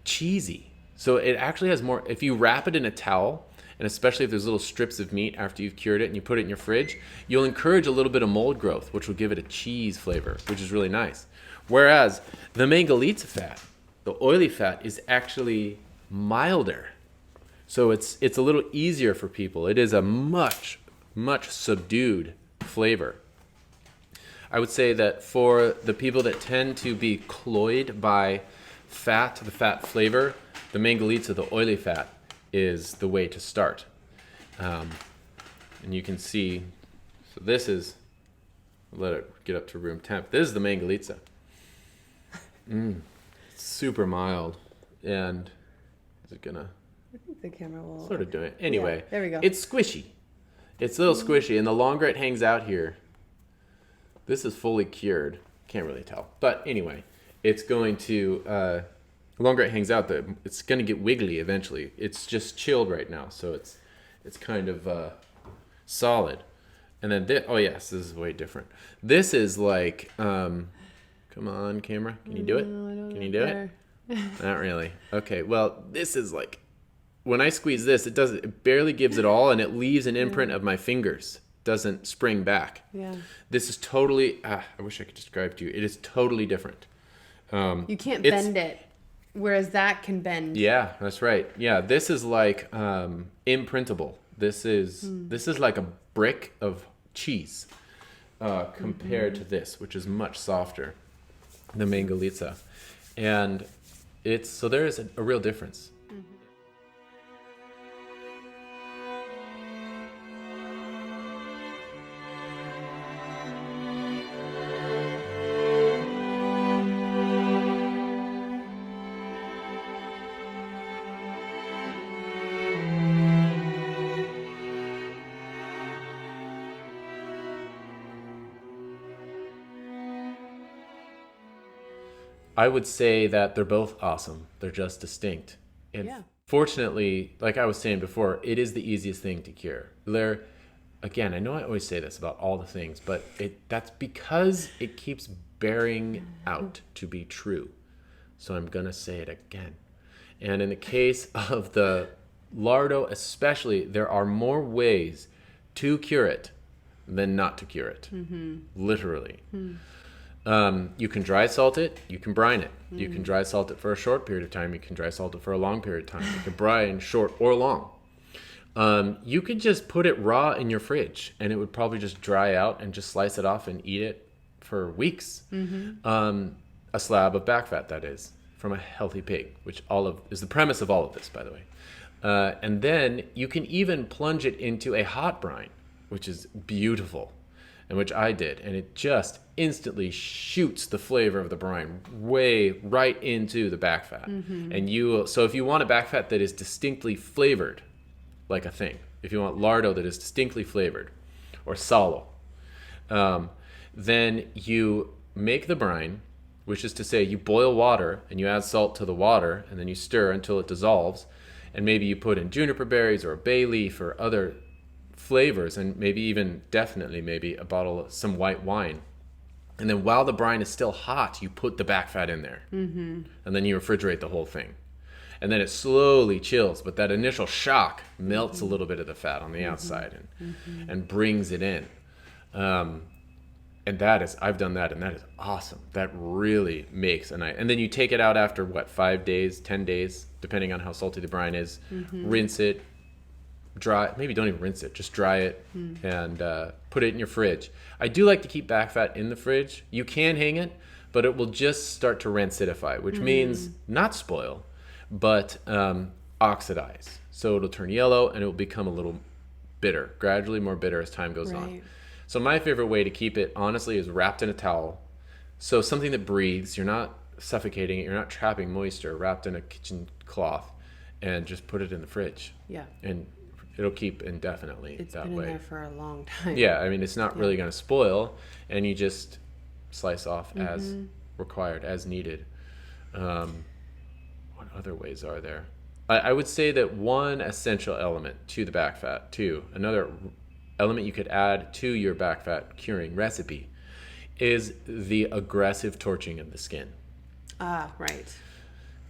cheesy. So it actually has more, if you wrap it in a towel, and especially if there's little strips of meat after you've cured it and you put it in your fridge, you'll encourage a little bit of mold growth, which will give it a cheese flavor, which is really nice. Whereas the Mangalitsa fat, the oily fat, is actually milder. So it's a little easier for people. It is a much subdued flavor. I would say that for the people that tend to be cloyed by fat, the fat flavor, the Mangalitsa, the oily fat, is the way to start. And you can see, so this is, let it get up to room temp. This is the Mangalitsa. Super mild, and is it gonna? I think the camera will sort of do it. Anyway, yeah, there we go. It's squishy. It's a little squishy, and the longer it hangs out here, this is fully cured. Can't really tell, but anyway, it's going to. The longer it hangs out, it's going to get wiggly eventually. It's just chilled right now, so it's kind of solid. And then oh yes, this is way different. This is like. Come on, camera. Can you do it? Can you do it? Not really. Okay. Well, this is like, when I squeeze this, it barely gives it all, and it leaves an imprint of my fingers doesn't spring back. Yeah. This is totally, I wish I could describe to you. It is totally different. You can't bend it, whereas that can bend. Yeah, that's right. Yeah, this is like imprintable. This is like a brick of cheese compared to this, which is much softer, the Mangalitsa. And so there is a real difference. I would say that they're both awesome. They're just distinct. And fortunately, like I was saying before, it is the easiest thing to cure. Again, I know I always say this about all the things, but that's because it keeps bearing out to be true. So I'm going to say it again. And in the case of the lardo especially, there are more ways to cure it than not to cure it. Literally. You can dry salt it, you can brine it. You can dry salt it for a short period of time, you can dry salt it for a long period of time. You can brine short or long. You could just put it raw in your fridge and it would probably just dry out and just slice it off and eat it for weeks. A slab of backfat, that is, from a healthy pig, which is the premise of all of this, by the way. And then you can even plunge it into a hot brine, which is beautiful. And which I did, and it just instantly shoots the flavor of the brine right into the backfat. And so if you want a backfat that is distinctly flavored, like a thing, if you want lardo that is distinctly flavored, or salo, then you make the brine, which is to say you boil water and you add salt to the water, and then you stir until it dissolves, and maybe you put in juniper berries or a bay leaf or other flavors, and definitely a bottle of some white wine. And then while the brine is still hot, you put the backfat in there. And then you refrigerate the whole thing. And then it slowly chills, but that initial shock melts a little bit of the fat on the outside and brings it in. And I've done that, and that is awesome. That really makes and then you take it out after 5 days, 10 days, depending on how salty the brine is. Rinse it, dry, maybe don't even rinse it, just dry it and put it in your fridge. I do like to keep backfat in the fridge. You can hang it, but it will just start to rancidify, which means not spoil, but oxidize. So it'll turn yellow and it will become a little bitter, gradually more bitter as time goes on. So my favorite way to keep it, honestly, is wrapped in a towel. So something that breathes, you're not suffocating it, you're not trapping moisture, wrapped in a kitchen cloth, and just put it in the fridge. Yeah. And it'll keep indefinitely it's that been way. In there for a long time. Yeah, I mean, it's not really going to spoil, and you just slice off as required, as needed. What other ways are there? I would say that one essential element to the backfat, too, another element you could add to your backfat curing recipe, is the aggressive torching of the skin. Right.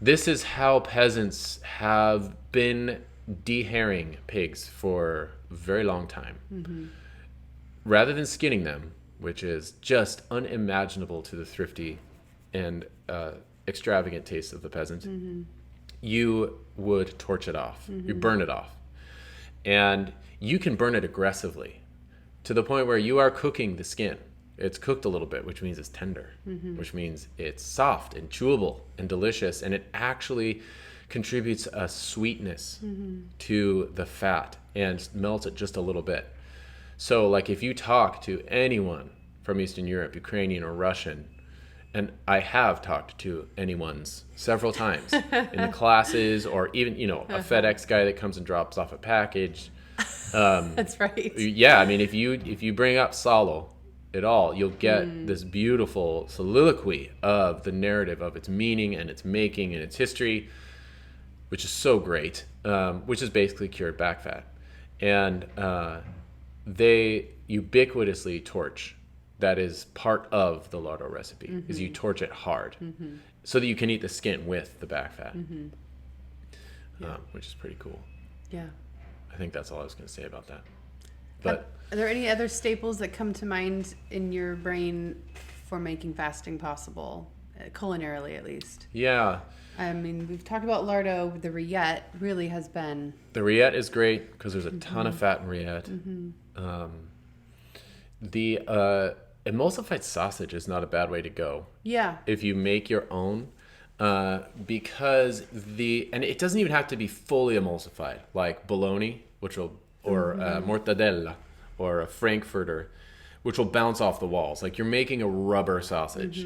This is how peasants have been dehairing pigs for a very long time. Rather than skinning them, which is just unimaginable to the thrifty and extravagant taste of the peasant, you would torch it off. You burn it off. And you can burn it aggressively to the point where you are cooking the skin. It's cooked a little bit, which means it's tender, which means it's soft and chewable and delicious, and it actually contributes a sweetness to the fat and melts it just a little bit. So like if you talk to anyone from Eastern Europe, Ukrainian or Russian, and I have talked to anyone's several times in the classes, or even, a FedEx guy that comes and drops off a package. That's right. Yeah, I mean, if you bring up Salo at all, you'll get this beautiful soliloquy of the narrative of its meaning and its making and its history, which is so great, which is basically cured backfat. And they ubiquitously torch. That is part of the lardo recipe, is you torch it hard so that you can eat the skin with the backfat, which is pretty cool. Yeah. I think that's all I was going to say about that. But are there any other staples that come to mind in your brain for making fasting possible, culinarily at least? Yeah. I mean, we've talked about lardo. The rillette really has been... The rillette is great because there's a ton of fat in rillette. The emulsified sausage is not a bad way to go. Yeah. If you make your own, because and it doesn't even have to be fully emulsified, like bologna, or mortadella, or a frankfurter, which will bounce off the walls. Like you're making a rubber sausage.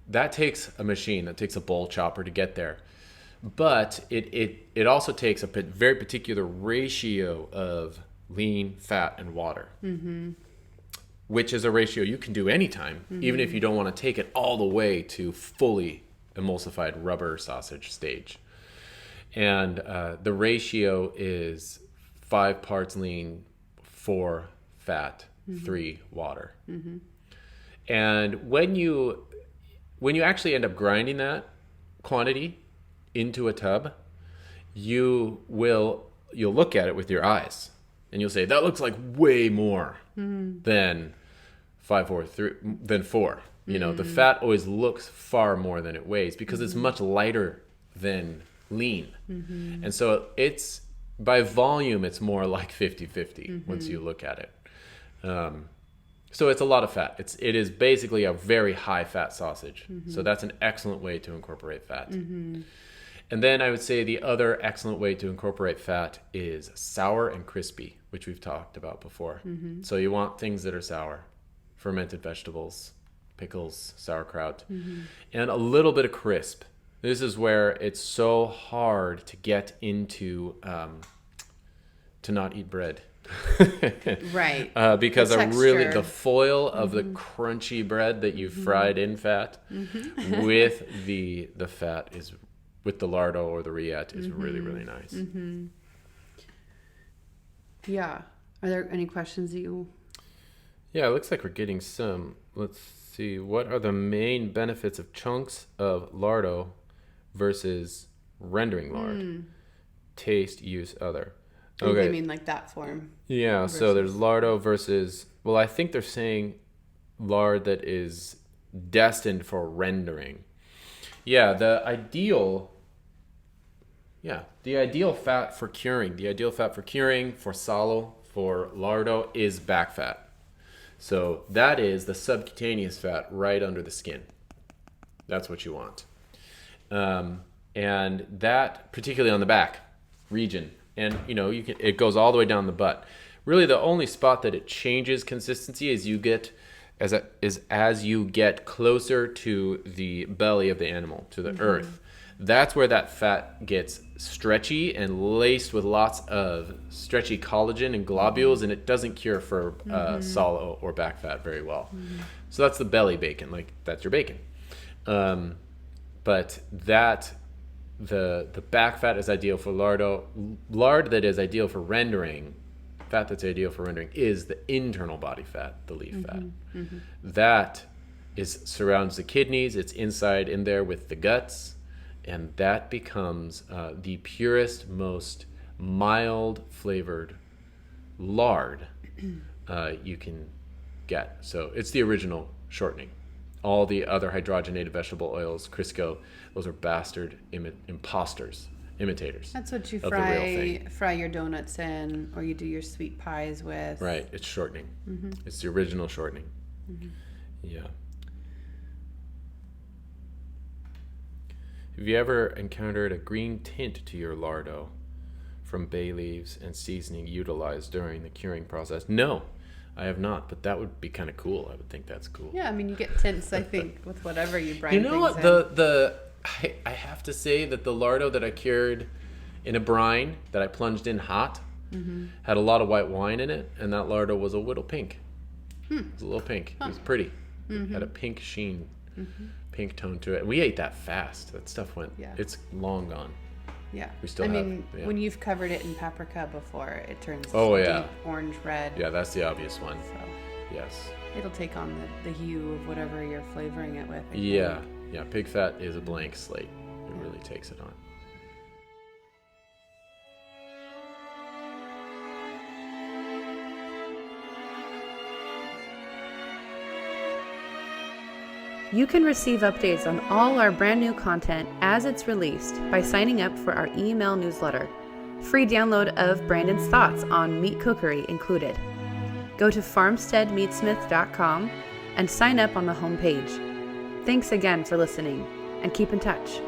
That takes a machine, that takes a bowl chopper to get there. But it also takes a very particular ratio of lean, fat, and water, which is a ratio you can do anytime, even if you don't want to take it all the way to fully emulsified rubber sausage stage. And the ratio is 5 parts lean, 4 fat, 3 water. And when you actually end up grinding that quantity into a tub, you'll look at it with your eyes and you'll say, that looks like way more than 4. You know, the fat always looks far more than it weighs because it's much lighter than lean. And so it's, by volume, it's more like 50-50 once you look at it. So it's a lot of fat. It is basically a very high fat sausage. So that's an excellent way to incorporate fat. And then I would say the other excellent way to incorporate fat is sour and crispy, which we've talked about before. So you want things that are sour, fermented vegetables, pickles, sauerkraut, and a little bit of crisp. This is where it's so hard to get into to not eat bread. Right. Because the foil of the crunchy bread that you fried in fat with the fat is, with the lardo or the rillette, is really, really nice. Yeah. Are there any questions that you... Yeah, it looks like we're getting some. Let's see. What are the main benefits of chunks of lardo versus rendering lard? Taste, use, other. Okay. I mean like that form. Yeah, so there's lardo versus... Well, I think they're saying lard that is destined for rendering. Yeah, the ideal fat for curing, for salo, for lardo is backfat. So that is the subcutaneous fat right under the skin. That's what you want. And that, particularly on the back region, and it goes all the way down the butt. Really, the only spot that it changes consistency is as you get closer to the belly of the animal, to the earth. That's where that fat gets stretchy and laced with lots of stretchy collagen and globules, and it doesn't cure for salo or back fat very well. So that's the belly bacon, like that's your bacon. But the back fat is ideal for lardo. Lard that is ideal for rendering, fat that's ideal for rendering, is the internal body fat, the leaf fat. That surrounds the kidneys. It's inside in there with the guts. And that becomes the purest, most mild flavored lard you can get. So it's the original shortening. All the other hydrogenated vegetable oils, Crisco, those are bastard imitators. That's what you of the real thing. fry your donuts in, or you do your sweet pies with. Right, it's shortening. It's the original shortening. Yeah. Have you ever encountered a green tint to your lardo from bay leaves and seasoning utilized during the curing process? No, I have not, but that would be kind of cool. I would think that's cool. Yeah, I mean, you get tints, I think, with whatever you brine. You know what? I have to say that the lardo that I cured in a brine that I plunged in hot had a lot of white wine in it, and that lardo was a little pink. It was a little pink. It was pretty. It had a pink sheen. Pink tone to it. We ate that fast. That stuff went. Yeah. It's long gone. Yeah. We still when you've covered it in paprika before, it turns deep orange red. Yeah, that's the obvious one. So yes. It'll take on the hue of whatever you're flavoring it with. Yeah. Yeah. Pig fat is a blank slate. It really takes it on. You can receive updates on all our brand new content as it's released by signing up for our email newsletter. Free download of Brandon's thoughts on meat cookery included. Go to farmsteadmeatsmith.com and sign up on the homepage. Thanks again for listening, and keep in touch.